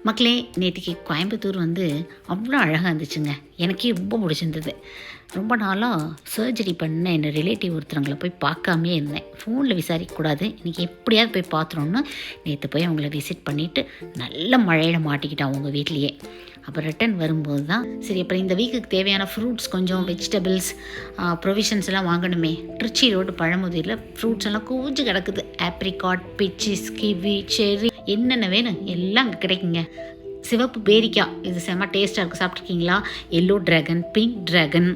மக்களே, நேத்திக்கு கோயம்புத்தூர் வந்து அவ்வளோ அழகாக இருந்துச்சுங்க. எனக்கே ரொம்ப பிடிச்சிருந்தது. ரொம்ப நாளாக சர்ஜரி பண்ண என்னோடய ரிலேட்டிவ் ஒருத்தவங்களை போய் பார்க்காமே இருந்தேன். ஃபோனில் விசாரிக்கக்கூடாது, இன்றைக்கி எப்படியாவது போய் பார்த்துருன்னு நேற்று போய் அவங்கள விசிட் பண்ணிவிட்டு நல்ல மழையில் மாட்டிக்கிட்டான் அவங்க வீட்லேயே. அப்புறம் ரிட்டன் வரும்போது தான் சரி, அப்புறம் இந்த வீக்குக்கு தேவையான ஃப்ரூட்ஸ், கொஞ்சம் வெஜிடபிள்ஸ், ப்ரொவிஷன்ஸ் எல்லாம் வாங்கணுமே. திருச்சி ரோடு பழமுதிரில் ஃப்ரூட்ஸ் எல்லாம் கூஞ்சு கிடக்குது. ஆப்ரிகாட், பிச்சிஸ், கிவி, செர்ரி, என்னென்ன வேணும் எல்லாம் அங்கே கிடைக்குங்க. சிவப்பு பேரிக்காய், இது செம்ம டேஸ்ட்டாக இருக்குது. சாப்பிட்ருக்கீங்களா? எல்லோ ட்ராகன், பிங்க் ட்ராகன்,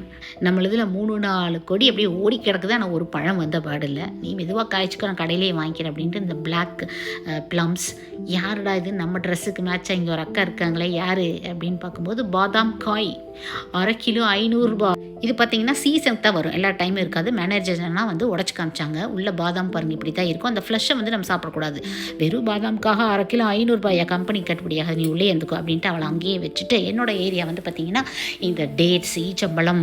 நம்மளதில் 3-4 கொடி அப்படியே ஓடி கிடக்குது. ஆனால் ஒரு பழம் வந்த பாடில்லை. நீ மெதுவாக காய்ச்சிக்கோ, நான் கடையிலேயே வாங்கிக்கிறேன் அப்படின்ட்டு இந்த பிளாக் ப்ளம்ஸ். யாருடா இது, நம்ம ட்ரெஸ்ஸுக்கு மேட்சாக இங்கே ஒரு அக்கா இருக்காங்களே, யார் அப்படின்னு பார்க்கும்போது பாதாம் காய் 1/2 கிலோ 500 ரூபா. இது பார்த்தீங்கன்னா சீசனுக்கு தான் வரும், எல்லா டைமும் இருக்காது. மேனேஜர்லாம் வந்து உடச்சி காமிச்சாங்க. உள்ள பாதாம் பாருங்க இப்படி தான் இருக்கும். அந்த ஃப்ளஷை வந்து நம்ம சாப்பிடக்கூடாது. வெறும் பாதாம்காக 1/2 கிலோ 500 ரூபாயா? கம்பெனி கட்டுப்படியாக, நீ உள்ளே இருந்துக்கோ அப்படின்ட்டு அவளை அங்கேயே வச்சுட்டு, என்னோடய ஏரியா வந்து பார்த்திங்கன்னா இந்த டேட்ஸ், ஈச்சம்பழம்,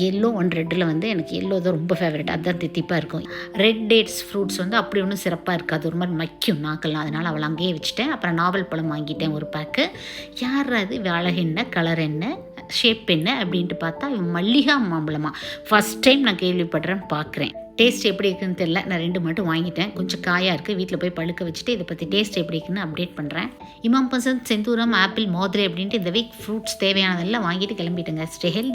எல்லோ ஒன் ரெட்டில் வந்து எனக்கு எல்லோ தான் ரொம்ப ஃபேவரட். அதுதான் தித்திப்பாக இருக்கும். ரெட் டேட்ஸ் ஃப்ரூட்ஸ் வந்து அப்படி ஒன்றும் சிறப்பாக இருக்காது, ஒரு மாதிரி மக்கும் நாக்கெல்லாம். அதனால் அவளை அங்கேயே வச்சுட்டேன். அப்புறம் நாவல் பழம் வாங்கிட்டேன் ஒரு பேக்கு. யார் அது, அழகெண்ணெய், கலர் என்ன, ஷேப் என்ன அப்படின்ட்டு பார்த்தா மல்லிகா மாம்பழமா. ஃபஸ்ட் டைம் நான் கேள்விப்படுறேன், பார்க்குறேன். டேஸ்ட் எப்படி இருக்குன்னு தெரியல. நான் 2 மட்டும் வாங்கிட்டேன். கொஞ்சம் காயாக இருக்குது, வீட்டில் போய் பழுக்க வச்சுட்டு இதை பற்றி டேஸ்ட் எப்படி இருக்குன்னு அப்டேட் பண்ணுறேன். இமாம் பசந்த், செந்தூரம், ஆப்பிள், மோதிரை அப்படின்ட்டு இந்த வீக் ஃப்ரூட்ஸ் தேவையானதெல்லாம் வாங்கிட்டு கிளம்பிட்டேங்க. Stay healthy.